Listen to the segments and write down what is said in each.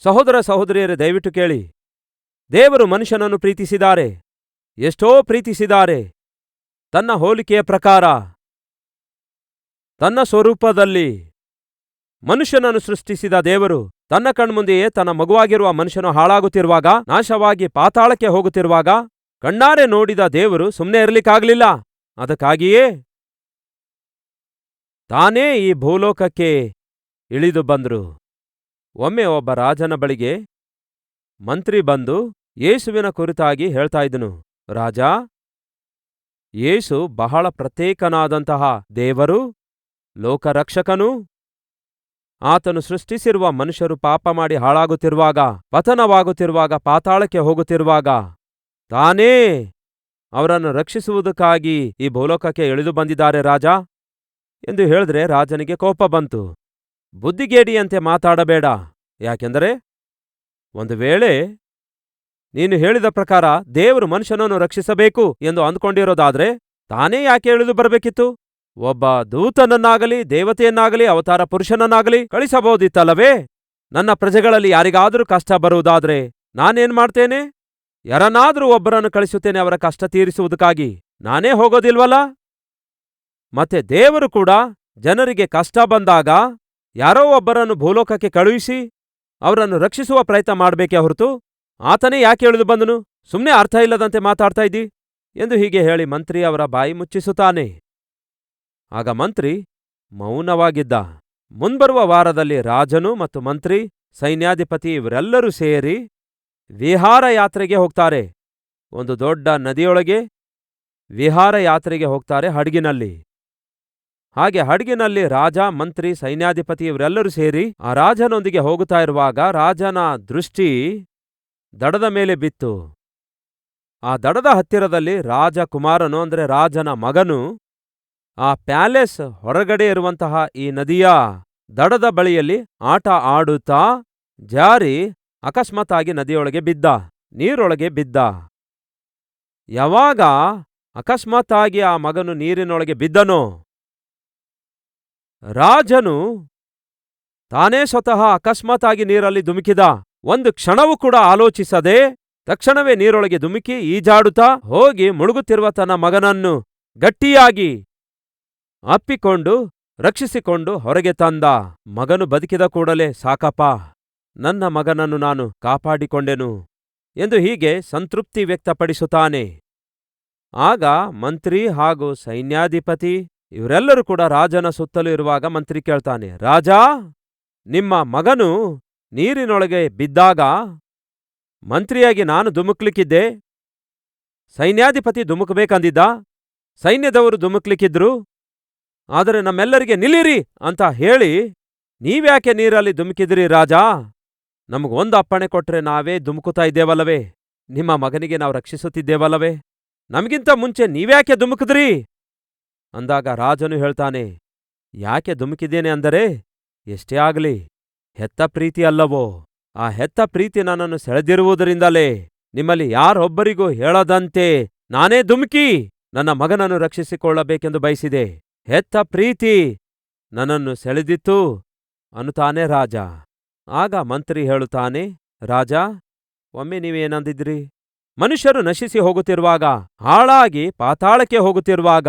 ಸಹೋದರ ಸಹೋದರಿಯರೇ, ದಯವಿಟ್ಟು ಕೇಳಿ. ದೇವರು ಮನುಷ್ಯನನ್ನು ಪ್ರೀತಿಸಿದ್ದಾರೆ. ಎಷ್ಟೋ ಪ್ರೀತಿಸಿದ್ದಾರೆ. ತನ್ನ ಹೋಲಿಕೆಯ ಪ್ರಕಾರ, ತನ್ನ ಸ್ವರೂಪದಲ್ಲಿ ಮನುಷ್ಯನನ್ನು ಸೃಷ್ಟಿಸಿದ ದೇವರು ತನ್ನ ಕಣ್ಮುಂದೆಯೇ ತನ್ನ ಮಗುವಾಗಿರುವ ಮನುಷ್ಯನು ಹಾಳಾಗುತ್ತಿರುವಾಗ, ನಾಶವಾಗಿ ಪಾತಾಳಕ್ಕೆ ಹೋಗುತ್ತಿರುವಾಗ ಕಣ್ಣಾರೆ ನೋಡಿದ ದೇವರು ಸುಮ್ಮನೆ ಇರಲಿಕ್ಕಾಗಲಿಲ್ಲ. ಅದಕ್ಕಾಗಿಯೇ ತಾನೇ ಈ ಭೂಲೋಕಕ್ಕೆ ಇಳಿದು ಬಂದರು. ಒಮ್ಮೆ ಒಬ್ಬ ರಾಜನ ಬಳಿಗೆ ಮಂತ್ರಿ ಬಂದು ಯೇಸುವಿನ ಕುರಿತಾಗಿ ಹೇಳ್ತಾ ಇದ್ದನು. ರಾಜ, ಯೇಸು ಬಹಳ ಪ್ರತ್ಯೇಕನಾದಂತಹ ದೇವರು, ಲೋಕರಕ್ಷಕನು. ಆತನು ಸೃಷ್ಟಿಸಿರುವ ಮನುಷ್ಯರು ಪಾಪ ಮಾಡಿ ಹಾಳಾಗುತ್ತಿರುವಾಗ, ಪತನವಾಗುತ್ತಿರುವಾಗ, ಪಾತಾಳಕ್ಕೆ ಹೋಗುತ್ತಿರುವಾಗ ತಾನೇ ಅವರನ್ನು ರಕ್ಷಿಸುವುದಕ್ಕಾಗಿ ಈ ಭೂಲೋಕಕ್ಕೆ ಇಳಿದು ಬಂದಿದ್ದಾರೆ ರಾಜ ಎಂದು ಹೇಳಿದ್ರೆ ರಾಜನಿಗೆ ಕೋಪ ಬಂತು. ಬುದ್ಧಿಗೇಡಿಯಂತೆ ಮಾತಾಡಬೇಡ. ಯಾಕೆಂದರೆ ಒಂದು ವೇಳೆ ನೀನು ಹೇಳಿದ ಪ್ರಕಾರ ದೇವರು ಮನುಷ್ಯನನ್ನು ರಕ್ಷಿಸಬೇಕು ಎಂದು ಅಂದ್ಕೊಂಡಿರೋದಾದ್ರೆ ತಾನೇ ಯಾಕೆ ಇಳಿದು ಬರಬೇಕಿತ್ತು? ಒಬ್ಬ ದೂತನನ್ನಾಗಲಿ ದೇವತೆಯನ್ನಾಗಲಿ ಅವತಾರ ಪುರುಷನನ್ನಾಗಲಿ ಕಳಿಸಬಹುದಿತ್ತಲ್ಲವೇ? ನನ್ನ ಪ್ರಜೆಗಳಲ್ಲಿ ಯಾರಿಗಾದರೂ ಕಷ್ಟ ಬರುವುದಾದ್ರೆ ನಾನೇನ್ ಮಾಡ್ತೇನೆ? ಯಾರನ್ನಾದರೂ ಒಬ್ಬರನ್ನು ಕಳಿಸುತ್ತೇನೆ ಅವರ ಕಷ್ಟ ತೀರಿಸುವುದಕ್ಕಾಗಿ. ನಾನೇ ಹೋಗೋದಿಲ್ವಲ್ಲ? ಮತ್ತೆ ದೇವರು ಕೂಡ ಜನರಿಗೆ ಕಷ್ಟ ಬಂದಾಗ ಯಾರೋ ಒಬ್ಬರನ್ನು ಭೂಲೋಕಕ್ಕೆ ಕಳುಹಿಸಿ ಅವರನ್ನು ರಕ್ಷಿಸುವ ಪ್ರಯತ್ನ ಮಾಡಬೇಕೇ ಹೊರತು ಆತನೇ ಯಾಕೆ ಇಳಿದು ಬಂದನು? ಸುಮ್ಮನೆ ಅರ್ಥ ಇಲ್ಲದಂತೆ ಮಾತಾಡ್ತಾ ಇದ್ದಿ ಎಂದು ಹೀಗೆ ಹೇಳಿ ಮಂತ್ರಿ ಅವರ ಬಾಯಿ ಮುಚ್ಚಿಸುತ್ತಾನೆ. ಆಗ ಮಂತ್ರಿ ಮೌನವಾಗಿದ್ದ. ಮುಂಬರುವ ವಾರದಲ್ಲಿ ರಾಜನು ಮತ್ತು ಮಂತ್ರಿ, ಸೈನ್ಯಾಧಿಪತಿ ಇವರೆಲ್ಲರೂ ಸೇರಿ ವಿಹಾರ ಯಾತ್ರೆಗೆ ಹೋಗ್ತಾರೆ. ಒಂದು ದೊಡ್ಡ ನದಿಯೊಳಗೆ ವಿಹಾರ ಯಾತ್ರೆಗೆ ಹೋಗ್ತಾರೆ, ಹಡಗಿನಲ್ಲಿ. ಹಾಗೆ ಹಡಗಿನಲ್ಲಿ ರಾಜ, ಮಂತ್ರಿ, ಸೈನ್ಯಾಧಿಪತಿ ಇವರೆಲ್ಲರೂ ಸೇರಿ ಆ ರಾಜನೊಂದಿಗೆ ಹೋಗುತ್ತಾ ಇರುವಾಗ ರಾಜನ ದೃಷ್ಟಿ ದಡದ ಮೇಲೆ ಬಿತ್ತು. ಆ ದಡದ ಹತ್ತಿರದಲ್ಲಿ ರಾಜಕುಮಾರನು ಅಂದರೆ ರಾಜನ ಮಗನು ಆ ಪ್ಯಾಲೇಸ್ ಹೊರಗಡೆ ಇರುವಂತಹ ಈ ನದಿಯ ದಡದ ಬಳಿಯಲ್ಲಿ ಆಟ ಆಡುತ್ತಾ ಜಾರಿ ಅಕಸ್ಮಾತ್ತಾಗಿ ನದಿಯೊಳಗೆ ಬಿದ್ದ, ನೀರೊಳಗೆ ಬಿದ್ದ. ಯಾವಾಗ ಅಕಸ್ಮಾತ್ತಾಗಿ ಆ ಮಗನು ನೀರಿನೊಳಗೆ ಬಿದ್ದನೋ, ರಾಜನು ತಾನೇ ಸ್ವತಃ ಅಕಸ್ಮಾತ್ತಾಗಿ ನೀರಲ್ಲಿ ಧುಮುಕಿದ. ಒಂದು ಕ್ಷಣವೂ ಕೂಡ ಆಲೋಚಿಸದೆ ತಕ್ಷಣವೇ ನೀರೊಳಗೆ ಧುಮುಕಿ ಈಜಾಡುತ್ತಾ ಹೋಗಿ ಮುಳುಗುತ್ತಿರುವ ತನ್ನ ಮಗನನ್ನು ಗಟ್ಟಿಯಾಗಿ ಅಪ್ಪಿಕೊಂಡು ರಕ್ಷಿಸಿಕೊಂಡು ಹೊರಗೆ ತಂದ. ಮಗನು ಬದುಕಿದ ಕೂಡಲೇ ಸಾಕಪ್ಪ, ನನ್ನ ಮಗನನ್ನು ನಾನು ಕಾಪಾಡಿಕೊಂಡೆನು ಎಂದು ಹೀಗೆ ಸಂತೃಪ್ತಿ ವ್ಯಕ್ತಪಡಿಸುತ್ತಾನೆ. ಆಗ ಮಂತ್ರಿ ಹಾಗೂ ಸೈನ್ಯಾಧಿಪತಿ ಇವರೆಲ್ಲರೂ ಕೂಡ ರಾಜನ ಸುತ್ತಲೂ ಇರುವಾಗ ಮಂತ್ರಿ ಕೇಳ್ತಾನೆ, ರಾಜ, ನಿಮ್ಮ ಮಗನು ನೀರಿನೊಳಗೆ ಬಿದ್ದಾಗ ಮಂತ್ರಿಯಾಗಿ ನಾನು ಧುಮುಕ್ಲಿಕ್ಕಿದ್ದೆ, ಸೈನ್ಯಾಧಿಪತಿ ಧುಮುಕಬೇಕಂದಿದ್ದ, ಸೈನ್ಯದವರು ಧುಮುಕ್ಲಿಕ್ಕಿದ್ರು. ಆದರೆ ನಮ್ಮೆಲ್ಲರಿಗೆ ನಿಲ್ಲಿರಿ ಅಂತ ಹೇಳಿ ನೀವ್ಯಾಕೆ ನೀರಲ್ಲಿ ಧುಮುಕಿದ್ರಿ ರಾಜ? ನಮಗೊಂದು ಅಪ್ಪಣೆ ಕೊಟ್ರೆ ನಾವೇ ಧುಮುಕುತ್ತಾ ಇದ್ದೇವಲ್ಲವೇ? ನಿಮ್ಮ ಮಗನಿಗೆ ನಾವು ರಕ್ಷಿಸುತ್ತಿದ್ದೇವಲ್ಲವೇ? ನಮಗಿಂತ ಮುಂಚೆ ನೀವ್ಯಾಕೆ ಧುಮುಕಿದ್ರಿ ಅಂದಾಗ ರಾಜನು ಹೇಳ್ತಾನೆ, ಯಾಕೆ ಧುಮುಕಿದ್ದೇನೆ ಅಂದರೆ ಎಷ್ಟೇ ಆಗಲಿ ಹೆತ್ತ ಪ್ರೀತಿ ಅಲ್ಲವೋ, ಆ ಹೆತ್ತ ಪ್ರೀತಿ ನನ್ನನ್ನು ಸೆಳೆದಿರುವುದರಿಂದಲೇ ನಿಮ್ಮಲ್ಲಿ ಯಾರೊಬ್ಬರಿಗೂ ಹೇಳದಂತೆ ನಾನೇ ಧುಮುಕಿ ನನ್ನ ಮಗನನ್ನು ರಕ್ಷಿಸಿಕೊಳ್ಳಬೇಕೆಂದು ಬಯಸಿದೆ. ಹೆತ್ತ ಪ್ರೀತಿ ನನ್ನನ್ನು ಸೆಳೆದಿತ್ತು ಅನ್ನುತ್ತಾನೆ ರಾಜ. ಆಗ ಮಂತ್ರಿ ಹೇಳುತ್ತಾನೆ, ರಾಜ, ಒಮ್ಮೆ ನೀವೇನಂದಿದ್ರಿ? ಮನುಷ್ಯರು ನಶಿಸಿ ಹೋಗುತ್ತಿರುವಾಗ, ಹಾಳಾಗಿ ಪಾತಾಳಕ್ಕೆ ಹೋಗುತ್ತಿರುವಾಗ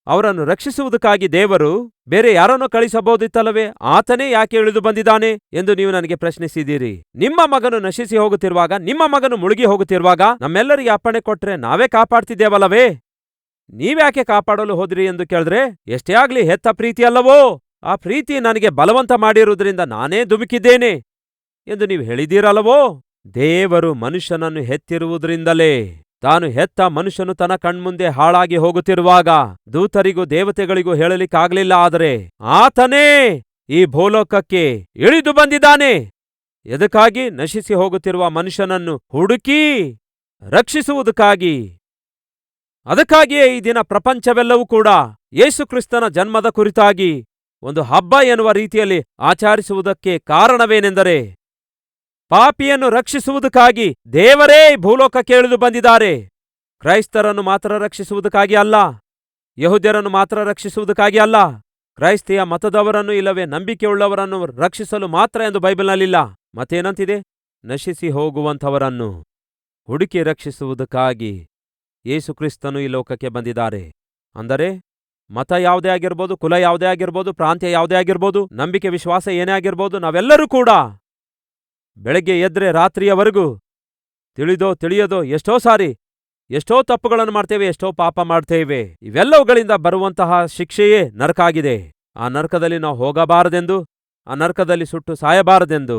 ಅವರನ್ನು ರಕ್ಷಿಸುವುದಕ್ಕಾಗಿ ದೇವರು ಬೇರೆ ಯಾರನ್ನೋ ಕಳಿಸಬಹುದಿತ್ತಲ್ಲವೇ? ಆತನೇ ಯಾಕೆ ಇಳಿದು ಬಂದಿದ್ದಾನೆ ಎಂದು ನೀವು ನನಗೆ ಪ್ರಶ್ನಿಸಿದ್ದೀರಿ. ನಿಮ್ಮ ಮಗನು ನಶಿಸಿ ಹೋಗುತ್ತಿರುವಾಗ, ನಿಮ್ಮ ಮಗನು ಮುಳುಗಿ ಹೋಗುತ್ತಿರುವಾಗ ನಮ್ಮೆಲ್ಲರಿಗೆ ಅಪ್ಪಣೆ ಕೊಟ್ರೆ ನಾವೇ ಕಾಪಾಡ್ತಿದ್ದೇವಲ್ಲವೇ? ನೀವ್ಯಾಕೆ ಕಾಪಾಡಲು ಹೋದ್ರಿ ಎಂದು ಕೇಳಿದ್ರೆ ಎಷ್ಟೇ ಆಗ್ಲಿ ಹೆತ್ತ ಪ್ರೀತಿ ಅಲ್ಲವೋ? ಆ ಪ್ರೀತಿ ನನಗೆ ಬಲವಂತ ಮಾಡಿರುವುದರಿಂದ ನಾನೇ ಧುಮುಕಿದ್ದೇನೆ ಎಂದು ನೀವು ಹೇಳಿದ್ದೀರಲ್ಲವೋ? ದೇವರು ಮನುಷ್ಯನನ್ನು ಹೆತ್ತಿರುವುದರಿಂದಲೇ ತಾನು ಹೆತ್ತ ಮನುಷ್ಯನು ತನ್ನ ಕಣ್ಮುಂದೆ ಹಾಳಾಗಿ ಹೋಗುತ್ತಿರುವಾಗ ದೂತರಿಗೂ ದೇವತೆಗಳಿಗೂ ಹೇಳಲಿಕ್ಕಾಗಲಿಲ್ಲ. ಆದರೆ ಆತನೇ ಈ ಭೂಲೋಕಕ್ಕೆ ಇಳಿದು ಬಂದಿದ್ದಾನೆ. ಎದಕ್ಕಾಗಿ? ನಶಿಸಿ ಹೋಗುತ್ತಿರುವ ಮನುಷ್ಯನನ್ನು ಹುಡುಕಿ ರಕ್ಷಿಸುವುದಕ್ಕಾಗಿ. ಅದಕ್ಕಾಗಿಯೇ ಈ ದಿನ ಪ್ರಪಂಚವೆಲ್ಲವೂ ಕೂಡ ಯೇಸುಕ್ರಿಸ್ತನ ಜನ್ಮದ ಕುರಿತಾಗಿ ಒಂದು ಹಬ್ಬ ಎನ್ನುವ ರೀತಿಯಲ್ಲಿ ಆಚರಿಸುವುದಕ್ಕೆ ಕಾರಣವೇನೆಂದರೆ, ಪಾಪಿಯನ್ನು ರಕ್ಷಿಸುವುದಕ್ಕಾಗಿ ದೇವರೇ ಭೂಲೋಕಕ್ಕೆ ಇಳಿದು ಬಂದಿದ್ದಾರೆ. ಕ್ರೈಸ್ತರನ್ನು ಮಾತ್ರ ರಕ್ಷಿಸುವುದಕ್ಕಾಗಿ ಅಲ್ಲ, ಯಹೂದ್ಯರನ್ನು ಮಾತ್ರ ರಕ್ಷಿಸುವುದಕ್ಕಾಗಿ ಅಲ್ಲ, ಕ್ರೈಸ್ತಿಯ ಮತದವರನ್ನು ಇಲ್ಲವೇ ನಂಬಿಕೆಯುಳ್ಳವರನ್ನು ರಕ್ಷಿಸಲು ಮಾತ್ರ ಎಂದು ಬೈಬಲ್ನಲ್ಲಿಲ್ಲ. ಮತ್ತೇನಂತಿದೆ? ನಶಿಸಿ ಹೋಗುವಂಥವರನ್ನು ಹುಡುಕಿ ರಕ್ಷಿಸುವುದಕ್ಕಾಗಿ ಯೇಸುಕ್ರಿಸ್ತನು ಈ ಲೋಕಕ್ಕೆ ಬಂದಿದ್ದಾರೆ. ಅಂದರೆ ಮತ ಯಾವುದೇ ಆಗಿರ್ಬೋದು, ಕುಲ ಯಾವುದೇ ಆಗಿರ್ಬೋದು, ಪ್ರಾಂತ್ಯ ಯಾವುದೇ ಆಗಿರ್ಬೋದು, ನಂಬಿಕೆ ವಿಶ್ವಾಸ ಏನೇ ಆಗಿರ್ಬೋದು, ನಾವೆಲ್ಲರೂ ಕೂಡ ಬೆಳಗ್ಗೆ ಎದ್ರೆ ರಾತ್ರಿಯವರೆಗೂ ತಿಳಿದೋ ತಿಳಿಯದೋ ಎಷ್ಟೋ ಸಾರಿ ಎಷ್ಟೋ ತಪ್ಪುಗಳನ್ನು ಮಾಡ್ತೇವೆ, ಎಷ್ಟೋ ಪಾಪ ಮಾಡ್ತೇವೆ. ಇವೆಲ್ಲವುಗಳಿಂದ ಬರುವಂತಹ ಶಿಕ್ಷೆಯೇ ನರಕ ಆಗಿದೆ. ಆ ನರಕದಲ್ಲಿ ನಾವು ಹೋಗಬಾರದೆಂದು, ಆ ನರಕದಲ್ಲಿ ಸುಟ್ಟು ಸಾಯಬಾರದೆಂದು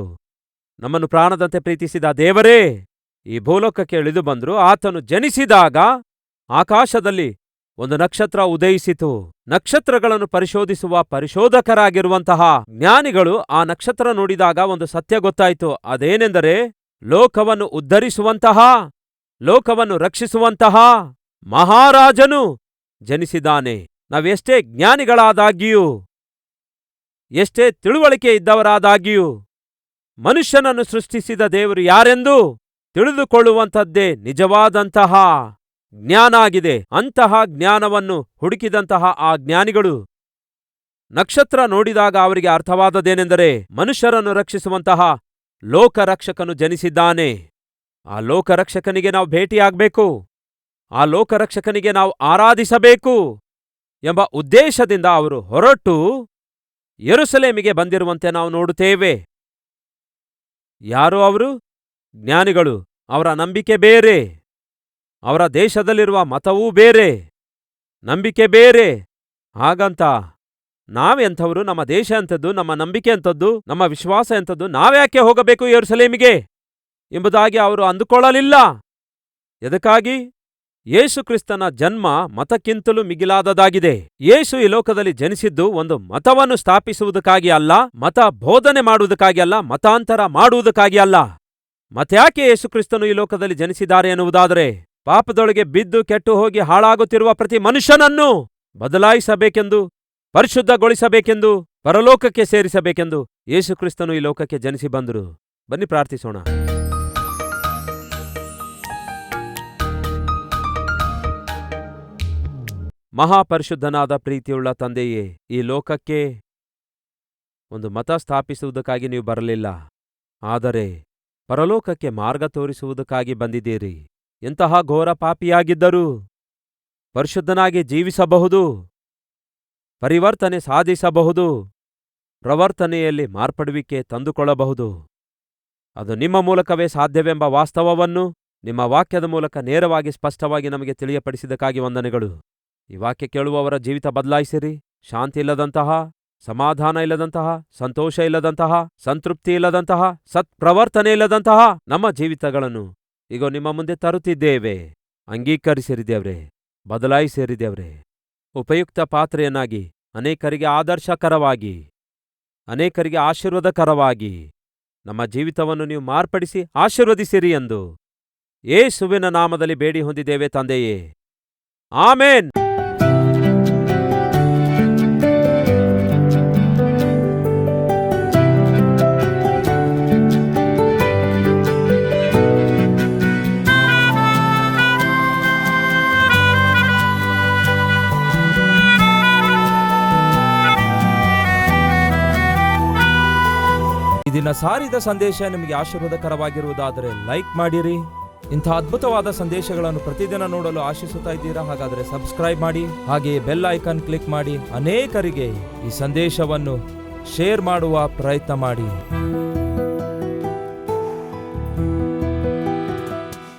ನಮ್ಮನ್ನು ಪ್ರಾಣದಂತೆ ಪ್ರೀತಿಸಿದ ದೇವರೇ ಈ ಭೂಲೋಕಕ್ಕೆ ಇಳಿದು ಬಂದ್ರು. ಆತನು ಜನಿಸಿದಾಗ ಆಕಾಶದಲ್ಲಿ ಒಂದು ನಕ್ಷತ್ರ ಉದಯಿಸಿತು. ನಕ್ಷತ್ರಗಳನ್ನು ಪರಿಶೋಧಿಸುವ ಪರಿಶೋಧಕರಾಗಿರುವಂತಹ ಜ್ಞಾನಿಗಳು ಆ ನಕ್ಷತ್ರ ನೋಡಿದಾಗ ಒಂದು ಸತ್ಯ ಗೊತ್ತಾಯಿತು. ಅದೇನೆಂದರೆ, ಲೋಕವನ್ನು ಉದ್ಧರಿಸುವಂತಹ, ಲೋಕವನ್ನು ರಕ್ಷಿಸುವಂತಹ ಮಹಾರಾಜನು ಜನಿಸಿದ್ದಾನೆ. ನಾವೆಷ್ಟೇ ಜ್ಞಾನಿಗಳಾದಾಗ್ಯೂ, ಎಷ್ಟೇ ತಿಳುವಳಿಕೆ ಇದ್ದವರಾದಾಗ್ಯೂ, ಮನುಷ್ಯನನ್ನು ಸೃಷ್ಟಿಸಿದ ದೇವರು ಯಾರೆಂದು ತಿಳಿದುಕೊಳ್ಳುವಂಥದ್ದೇ ನಿಜವಾದಂತಹ ಜ್ಞಾನ ಆಗಿದೆ. ಅಂತಹ ಜ್ಞಾನವನ್ನು ಹುಡುಕಿದಂತಹ ಆ ಜ್ಞಾನಿಗಳು ನಕ್ಷತ್ರ ನೋಡಿದಾಗ ಅವರಿಗೆ ಅರ್ಥವಾದದ್ದೇನೆಂದರೆ, ಮನುಷ್ಯರನ್ನು ರಕ್ಷಿಸುವಂತಹ ಲೋಕರಕ್ಷಕನು ಜನಿಸಿದ್ದಾನೆ. ಆ ಲೋಕರಕ್ಷಕನಿಗೆ ನಾವು ಭೇಟಿಯಾಗಬೇಕು, ಆ ಲೋಕರಕ್ಷಕನಿಗೆ ನಾವು ಆರಾಧಿಸಬೇಕು ಎಂಬ ಉದ್ದೇಶದಿಂದ ಅವರು ಹೊರಟು ಯೆರೂಸಲೇಮಿಗೆ ಬಂದಿರುವಂತೆ ನಾವು ನೋಡುತ್ತೇವೆ. ಯಾರು ಅವರು? ಜ್ಞಾನಿಗಳು. ಅವರ ನಂಬಿಕೆ ಬೇರೆ, ಅವರ ದೇಶದಲ್ಲಿರುವ ಮತವೂ ಬೇರೆ, ನಂಬಿಕೆ ಬೇರೆ. ಹಾಗಂತ ನಾವೆಂಥವರು, ನಮ್ಮ ದೇಶ ಎಂಥದ್ದು, ನಮ್ಮ ನಂಬಿಕೆ ಎಂಥದ್ದು, ನಮ್ಮ ವಿಶ್ವಾಸ ಎಂಥದ್ದು, ನಾವ್ಯಾಕೆ ಹೋಗಬೇಕು ಯೆರೂಸಲೇಮಿಗೆ ಎಂಬುದಾಗಿ ಅವರು ಅಂದುಕೊಳ್ಳಲಿಲ್ಲ. ಎದಕ್ಕಾಗಿ? ಯೇಸು ಕ್ರಿಸ್ತನ ಜನ್ಮ ಮತಕ್ಕಿಂತಲೂ ಮಿಗಿಲಾದದಾಗಿದೆ. ಯೇಸು ಈ ಲೋಕದಲ್ಲಿ ಜನಿಸಿದ್ದು ಒಂದು ಮತವನ್ನು ಸ್ಥಾಪಿಸುವುದಕ್ಕಾಗಿ ಅಲ್ಲ, ಮತ ಬೋಧನೆ ಮಾಡುವುದಕ್ಕಾಗಿ ಅಲ್ಲ, ಮತಾಂತರ ಮಾಡುವುದಕ್ಕಾಗಿ ಅಲ್ಲ. ಮತ್ಯಾಕೆ ಯೇಸು ಕ್ರಿಸ್ತನು ಈ ಲೋಕದಲ್ಲಿ ಜನಿಸಿದ್ದಾರೆ ಎನ್ನುವುದಾದರೆ, ಪಾಪದೊಳಗೆ ಬಿದ್ದು ಕೆಟ್ಟು ಹೋಗಿ ಹಾಳಾಗುತ್ತಿರುವ ಪ್ರತಿ ಮನುಷ್ಯನನ್ನು ಬದಲಾಯಿಸಬೇಕೆಂದು, ಪರಿಶುದ್ಧಗೊಳಿಸಬೇಕೆಂದು, ಪರಲೋಕಕ್ಕೆ ಸೇರಿಸಬೇಕೆಂದು ಯೇಸು ಕ್ರಿಸ್ತನು ಈ ಲೋಕಕ್ಕೆ ಜನಿಸಿ ಬಂದರು. ಬನ್ನಿ ಪ್ರಾರ್ಥಿಸೋಣ. ಮಹಾಪರಿಶುದ್ಧನಾದ ಪ್ರೀತಿಯುಳ್ಳ ತಂದೆಯೇ, ಈ ಲೋಕಕ್ಕೆ ಒಂದು ಮತ ಸ್ಥಾಪಿಸುವುದಕ್ಕಾಗಿ ನೀವು ಬರಲಿಲ್ಲ, ಆದರೆ ಪರಲೋಕಕ್ಕೆ ಮಾರ್ಗ ತೋರಿಸುವುದಕ್ಕಾಗಿ ಬಂದಿದ್ದೀರಿ. ಎಂತಹ ಘೋರ ಪಾಪಿಯಾಗಿದ್ದರೂ ಪರಿಶುದ್ಧನಾಗಿ ಜೀವಿಸಬಹುದು, ಪರಿವರ್ತನೆ ಸಾಧಿಸಬಹುದು, ಪ್ರವರ್ತನೆಯಲ್ಲಿ ಮಾರ್ಪಡುವಿಕೆ ತಂದುಕೊಳ್ಳಬಹುದು. ಅದು ನಿಮ್ಮ ಮೂಲಕವೇ ಸಾಧ್ಯವೆಂಬ ವಾಸ್ತವವನ್ನು ನಿಮ್ಮ ವಾಕ್ಯದ ಮೂಲಕ ನೇರವಾಗಿ ಸ್ಪಷ್ಟವಾಗಿ ನಮಗೆ ತಿಳಿಯಪಡಿಸಿದಕ್ಕಾಗಿ ವಂದನೆಗಳು. ಈ ವಾಕ್ಯ ಕೇಳುವವರ ಜೀವಿತ ಬದಲಾಯಿಸಿರಿ. ಶಾಂತಿ ಇಲ್ಲದಂತಹ, ಸಮಾಧಾನ ಇಲ್ಲದಂತಹ, ಸಂತೋಷ ಇಲ್ಲದಂತಹ, ಸಂತೃಪ್ತಿ ಇಲ್ಲದಂತಹ, ಸತ್ಪ್ರವರ್ತನೆ ಇಲ್ಲದಂತಹ ನಮ್ಮ ಜೀವಿತಗಳನ್ನು ಈಗ ನಿಮ್ಮ ಮುಂದೆ ತರುತ್ತಿದ್ದೇವೆ. ಅಂಗೀಕರಿಸಿರಿ ದೇವ್ರೆ, ಬದಲಾಯಿಸಿರಿ ದೇವ್ರೆ. ಉಪಯುಕ್ತ ಪಾತ್ರೆಯನ್ನಾಗಿ, ಅನೇಕರಿಗೆ ಆದರ್ಶಕರವಾಗಿ, ಅನೇಕರಿಗೆ ಆಶೀರ್ವಾದಕರವಾಗಿ ನಮ್ಮ ಜೀವಿತವನ್ನು ನೀವು ಮಾರ್ಪಡಿಸಿ ಆಶೀರ್ವದಿಸಿರಿ ಎಂದು ಯೇಸುವಿನ ನಾಮದಲ್ಲಿ ಬೇಡಿ ಹೊಂದಿದ್ದೇವೆ ತಂದೆಯೇ, ಆಮೇನ್. ದಿನ ಸಾರಿದ ಸಂದೇಶ ನಿಮಗೆ ಆಶೀರ್ವಾದಕರವಾಗಿರುವುದಾದರೆ ಲೈಕ್ ಮಾಡಿರಿ. ಇಂಥ ಅದ್ಭುತವಾದ ಸಂದೇಶಗಳನ್ನು ಪ್ರತಿದಿನ ನೋಡಲು ಆಶಿಸುತ್ತಾ ಇದ್ದೀರಾ? ಹಾಗಾದರೆ ಸಬ್ಸ್ಕ್ರೈಬ್ ಮಾಡಿ, ಹಾಗೆಯೇ ಬೆಲ್ ಐಕಾನ್ ಕ್ಲಿಕ್ ಮಾಡಿ ಅನೇಕರಿಗೆ ಈ ಸಂದೇಶವನ್ನು ಶೇರ್ ಮಾಡುವ ಪ್ರಯತ್ನ ಮಾಡಿ.